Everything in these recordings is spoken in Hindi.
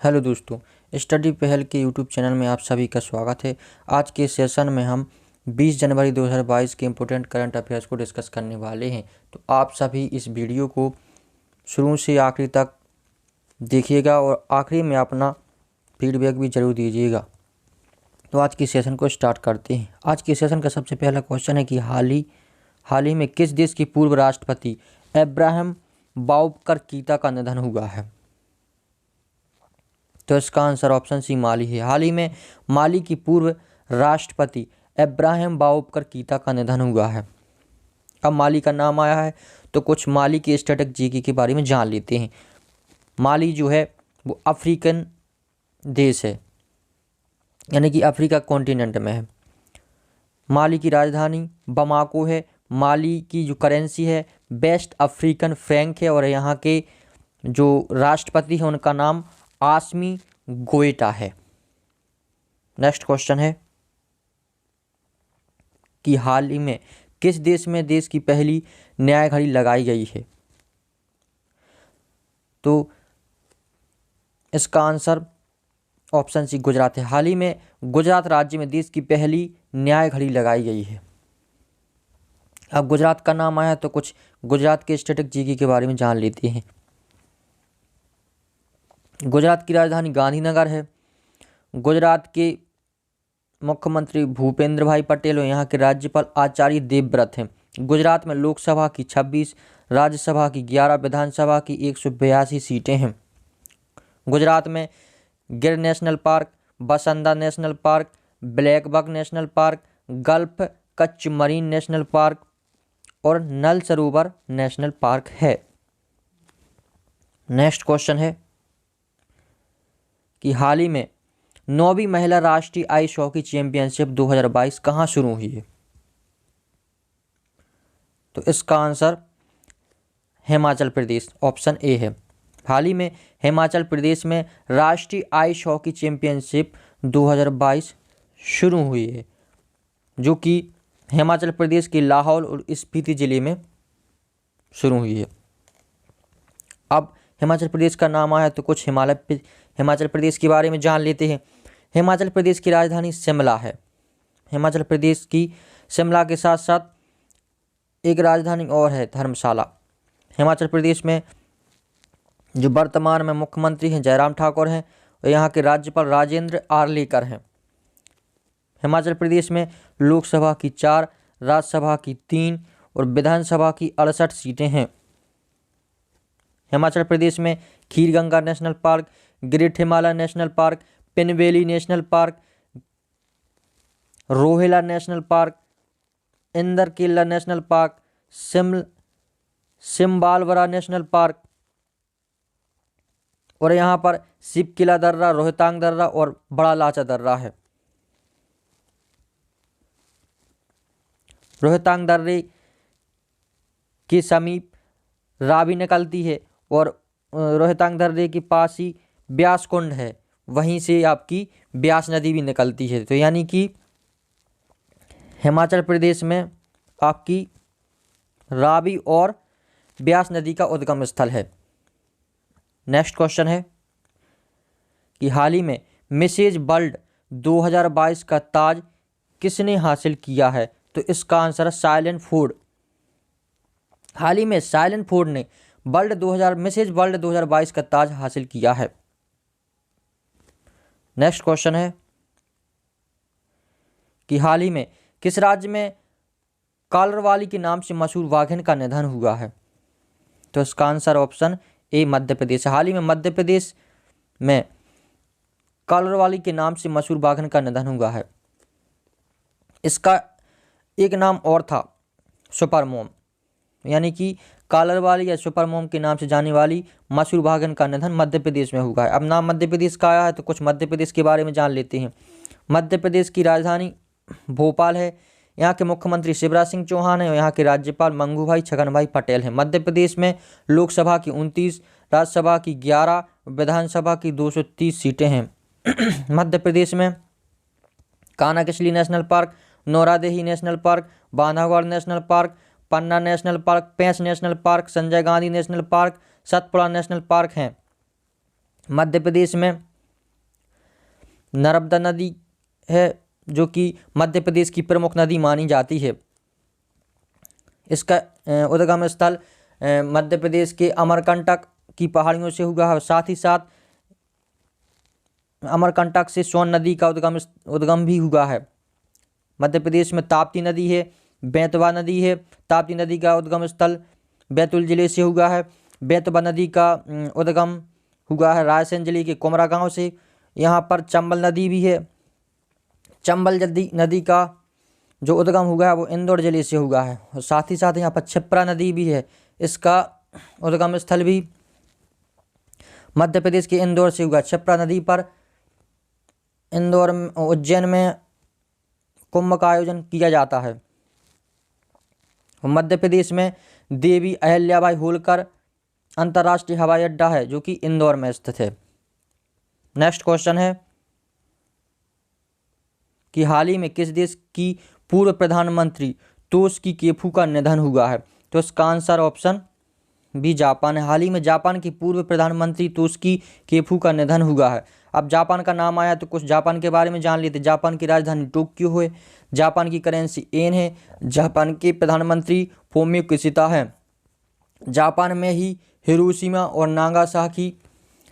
हेलो दोस्तों, स्टडी पहल के यूट्यूब चैनल में आप सभी का स्वागत है। आज के सेशन में हम 20 जनवरी 2022 के इम्पोर्टेंट करंट अफेयर्स को डिस्कस करने वाले हैं। तो आप सभी इस वीडियो को शुरू से आखिरी तक देखिएगा और आखिरी में अपना फीडबैक भी ज़रूर दीजिएगा। तो आज की सेशन को स्टार्ट करते हैं। आज के सेशन का सबसे पहला क्वेश्चन है कि हाल ही में किस देश की पूर्व राष्ट्रपति अब्राहम बाउबकर कीता का निधन हुआ है? तो इसका आंसर ऑप्शन सी माली है। हाल ही में माली की पूर्व राष्ट्रपति अब्राहम बाउबकर कीता का निधन हुआ है। अब माली का नाम आया है तो कुछ माली के स्ट्रेटेजी के बारे में जान लेते हैं। माली जो है वो अफ्रीकन देश है, यानी कि अफ्रीका कॉन्टिनेंट में है। माली की राजधानी बमाको है। माली की जो करेंसी है वेस्ट अफ्रीकन फ्रैंक है और यहाँ के जो राष्ट्रपति हैं उनका नाम आसमी गोएटा है। नेक्स्ट क्वेश्चन है कि हाल ही में किस देश में देश की पहली न्याय घड़ी लगाई गई है? तो इसका आंसर ऑप्शन सी गुजरात है। हाल ही में गुजरात राज्य में देश की पहली न्याय घड़ी लगाई गई है। अब गुजरात का नाम आया तो कुछ गुजरात के स्ट्रेटेजी के बारे में जान लेते हैं। गुजरात की राजधानी गांधीनगर है। गुजरात के मुख्यमंत्री भूपेंद्र भाई पटेल और यहाँ के राज्यपाल आचार्य देवव्रत हैं। गुजरात में लोकसभा की 26, राज्यसभा की 11, विधानसभा की 182 सीटें हैं। गुजरात में Gir national park, Vansda national park, blackbuck national park, gulf Kutch marine national park और नल सरोवर नेशनल पार्क है। नेक्स्ट क्वेश्चन है कि हाल ही में 9वीं महिला राष्ट्रीय आइस हॉकी चैंपियनशिप 2022 कहाँ शुरू हुई है? तो इसका answer Himachal Pradesh option A है। हाल ही में हिमाचल प्रदेश में राष्ट्रीय आइस हॉकी चैंपियनशिप 2022 शुरू हुई है, जो कि हिमाचल प्रदेश के लाहौल और स्पीति जिले में शुरू हुई है। अब हिमाचल प्रदेश का नाम आया तो कुछ हिमाचल प्रदेश के बारे में जान लेते हैं। हिमाचल प्रदेश की राजधानी शिमला है। हिमाचल प्रदेश की शिमला के साथ साथ एक राजधानी और है, धर्मशाला। हिमाचल प्रदेश में जो वर्तमान में मुख्यमंत्री हैं जयराम ठाकुर हैं और यहाँ के राज्यपाल राजेंद्र आर्लेकर हैं। हिमाचल प्रदेश में लोकसभा की 4, राज्यसभा की 3 और विधानसभा की 68 सीटें हैं। हिमाचल प्रदेश में Khirganga national park, great Himalaya national park, Pin Valley national park, Rohila national park, Inderkilla national park, Simbalbara national park और यहाँ पर शिपकिला दर्रा, रोहतांग दर्रा और बड़ा लाचा दर्रा है। रोहतांग दर्रे के समीप रावी निकलती है और रोहतांग दर्रे के पास ही ब्यास कुंड है, वहीं से आपकी ब्यास नदी भी निकलती है। तो यानी कि हिमाचल प्रदेश में आपकी रावी और ब्यास नदी का उद्गम स्थल है। नेक्स्ट क्वेश्चन है कि हाल ही में मिसेज वर्ल्ड 2022 का ताज किसने हासिल किया है? तो इसका आंसर है साइलेंट फूड। हाल ही में साइलेंट फूड ने मिसेज वर्ल्ड 2022 का ताज हासिल किया है। नेक्स्ट क्वेश्चन है कि हाल ही में किस राज्य में कालरवाली के नाम से मशहूर वाघिन का निधन हुआ है? तो इसका answer option A Madhya Pradesh है। हाल ही में मध्य प्रदेश में कालरवाली के नाम से मशहूर वाघिन का निधन हुआ है। इसका एक नाम और था, सुपरमोम, यानी कि कालरवाली या सुपरमोम के नाम से जाने वाली मशहूर वाघिन का निधन मध्य प्रदेश में हुआ है। अब नाम मध्य प्रदेश का आया है तो कुछ मध्य प्रदेश के बारे में जान लेते हैं। मध्य प्रदेश की राजधानी भोपाल है। यहाँ के मुख्यमंत्री शिवराज सिंह चौहान हैं और यहाँ के राज्यपाल मंगू छगन भाई पटेल हैं। मध्य प्रदेश में लोकसभा की 29, राज्यसभा की 11, विधानसभा की 230 सीटें हैं। मध्य प्रदेश में Kanha Kisli national park, Nauradehi national park, Bandhavgarh national park, Panna national park, Pench national park, Sanjay Gandhi national park, Satpura national park हैं। मध्य प्रदेश में नर्मदा नदी है जो कि मध्य प्रदेश की प्रमुख नदी मानी जाती है। इसका उद्गम स्थल मध्य प्रदेश के अमरकंटक की पहाड़ियों से हुआ है। साथ ही साथ अमरकंटक से सोन नदी का उद्गम भी हुआ है। मध्य प्रदेश में ताप्ती नदी है, बेतवा नदी है। ताप्ती नदी का उद्गम स्थल बैतूल जिले से हुआ है। बेतवा नदी का उद्गम हुआ है रायसेन जिले के कुमरा गांव से। यहाँ पर चंबल नदी भी है। चंबल नदी का जो उद्गम हुआ है वो इंदौर जिले से हुआ है। और साथ ही साथ यहाँ पर क्षिप्रा नदी भी है। इसका उद्गम स्थल भी मध्य प्रदेश के इंदौर से हुआ। क्षिप्रा नदी पर इंदौर उज्जैन में कुंभ का आयोजन किया जाता है। मध्य प्रदेश में देवी अहिल्याबाई होलकर अंतर्राष्ट्रीय हवाई अड्डा है जो कि इंदौर में स्थित है। नेक्स्ट क्वेश्चन है कि हाल ही में किस देश की पूर्व प्रधानमंत्री तोशी केफु का निधन हुआ है? तो इसका आंसर ऑप्शन बी जापान है। हाल ही में जापान की पूर्व प्रधानमंत्री तोशी केफु का निधन हुआ है। अब जापान का नाम आया तो कुछ जापान के बारे में जान लेते। जापान की राजधानी टोक्यो है। जापान की करेंसी येन है। जापान के प्रधानमंत्री फूमियो किशिदा है। जापान में ही हिरोशिमा और नागासाकी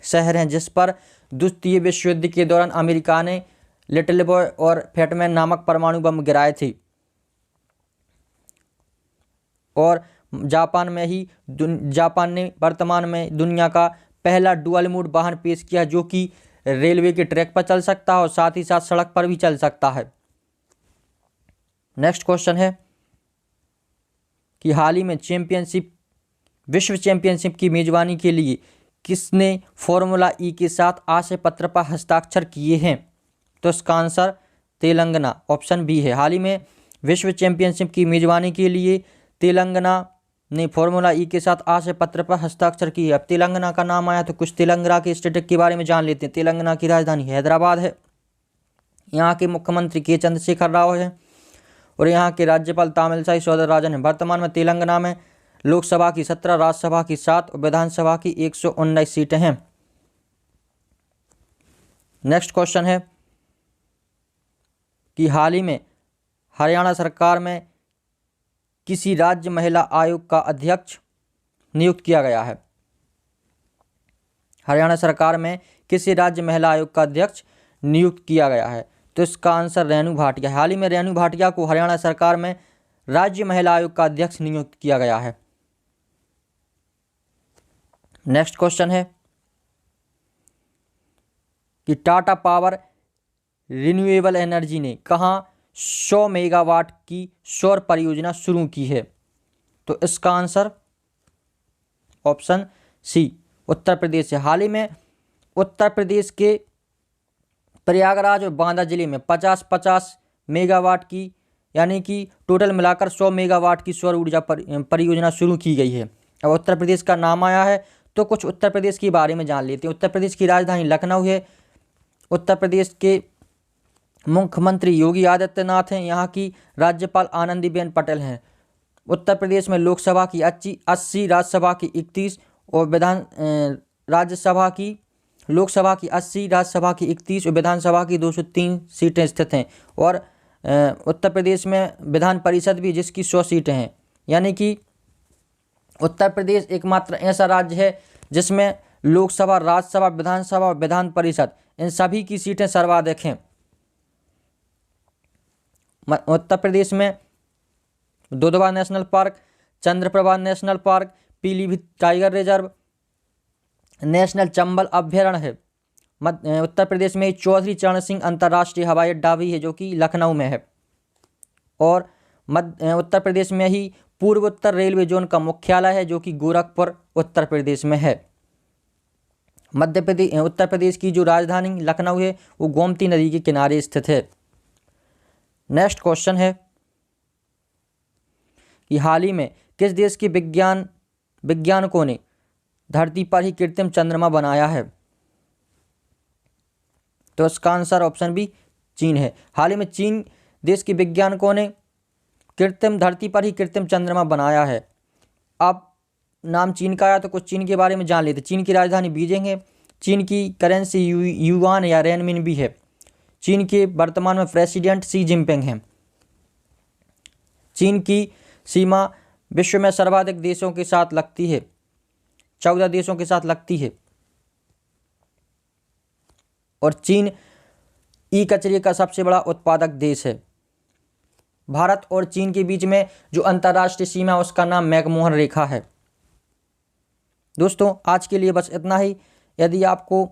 शहर हैं जिस पर द्वितीय विश्व युद्ध के दौरान अमेरिका ने लिटिल बॉय और फैटमैन नामक परमाणु बम गिराए थे। और जापान ने वर्तमान में दुनिया का पहला डुअल मोड वाहन पेश किया जो कि रेलवे के ट्रैक पर चल सकता है और साथ ही साथ सड़क पर भी चल सकता है। नेक्स्ट क्वेश्चन है कि हाल ही में विश्व चैंपियनशिप की मेजबानी के लिए किसने फॉर्मूला ई के साथ आशय पत्र पर हस्ताक्षर किए हैं? तो इसका आंसर तेलंगाना ऑप्शन बी है। हाल ही में विश्व चैंपियनशिप की मेजबानी के लिए तेलंगाना ने फॉर्मूला ई के साथ आशय पत्र पर हस्ताक्षर किए। अब तेलंगाना का नाम आया तो कुछ तेलंगाना के स्टेट के बारे में जान लेते हैं। तेलंगाना की राजधानी हैदराबाद है। यहाँ के मुख्यमंत्री के चंद्रशेखर राव हैं और यहाँ के राज्यपाल तामिलसाई सौंदरराजन हैं। वर्तमान में तेलंगाना में लोकसभा की 17, राज्यसभा की 7 और विधानसभा की 119 सीटें हैं। नेक्स्ट क्वेश्चन है कि हाल ही में हरियाणा सरकार में किसी राज्य महिला आयोग का अध्यक्ष नियुक्त किया गया है? हरियाणा सरकार में किसी राज्य महिला आयोग का अध्यक्ष नियुक्त किया गया है? तो इसका आंसर रेणु भाटिया। हाल ही में रेणु भाटिया को हरियाणा सरकार में राज्य महिला आयोग का अध्यक्ष नियुक्त किया गया है। नेक्स्ट क्वेश्चन है कि टाटा पावर रिन्यूएबल एनर्जी ने कहाँ 100 मेगावाट की सौर परियोजना शुरू की है? तो इसका answer option C Uttar Pradesh है। हाल ही में उत्तर प्रदेश के प्रयागराज और बांदा जिले में 50-50 मेगावाट की यानी कि टोटल मिलाकर 100 मेगावाट की सौर ऊर्जा परियोजना शुरू की गई है। अब उत्तर प्रदेश का नाम आया है तो कुछ उत्तर प्रदेश के बारे में जान लेते हैं। उत्तर प्रदेश की राजधानी लखनऊ है। उत्तर प्रदेश के मुख्यमंत्री योगी आदित्यनाथ हैं। यहाँ की राज्यपाल आनंदीबेन पटेल हैं। उत्तर प्रदेश में लोकसभा की 80, राज्यसभा की 31 और लोकसभा की 80, राज्यसभा की 31 और विधानसभा की 203 सीटें स्थित हैं। और उत्तर प्रदेश में विधान परिषद भी जिसकी 100 सीटें हैं। यानी कि उत्तर प्रदेश एकमात्र ऐसा राज्य है जिसमें लोकसभा, राज्यसभा, विधानसभा और विधान परिषद इन सभी की सीटें सर्वाधिक हैं। उत्तर प्रदेश में Dudhwa national park, Chandraprabha national park, Pilibhit tiger reserve, national Chambal अभ्यारण्य है। उत्तर प्रदेश में चौधरी चरण सिंह अंतर्राष्ट्रीय हवाई अड्डा भी है जो कि लखनऊ में है। और उत्तर प्रदेश में ही पूर्वोत्तर रेलवे जोन का मुख्यालय है जो कि गोरखपुर उत्तर प्रदेश में है। उत्तर प्रदेश की जो राजधानी लखनऊ है वो गोमती नदी के किनारे स्थित है। नेक्स्ट क्वेश्चन है कि हाल ही में किस देश के वैज्ञानिकों ने धरती पर ही कृत्रिम चंद्रमा बनाया है? तो इसका आंसर ऑप्शन बी चीन है। हाल ही में चीन देश के वैज्ञानिकों ने धरती पर ही कृत्रिम चंद्रमा बनाया है। अब नाम चीन का आया तो कुछ चीन के बारे में जान लेते। चीन की राजधानी बीजिंग है। चीन की करेंसी युआन या रेनमिन भी है। चीन के वर्तमान में प्रेसिडेंट शी जिनपिंग हैं। चीन की सीमा विश्व में सर्वाधिक देशों के साथ लगती है, 14 देशों के साथ लगती है। और चीन ई कचरे का सबसे बड़ा उत्पादक देश है। भारत और चीन के बीच में जो अंतर्राष्ट्रीय सीमा है उसका नाम मैकमोहन रेखा है। दोस्तों आज के लिए बस इतना ही। यदि आपको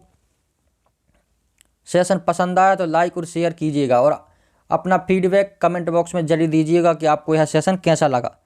सेशन पसंद आया तो लाइक और शेयर कीजिएगा और अपना फीडबैक कमेंट बॉक्स में जरूर दीजिएगा कि आपको यह सेशन कैसा लगा।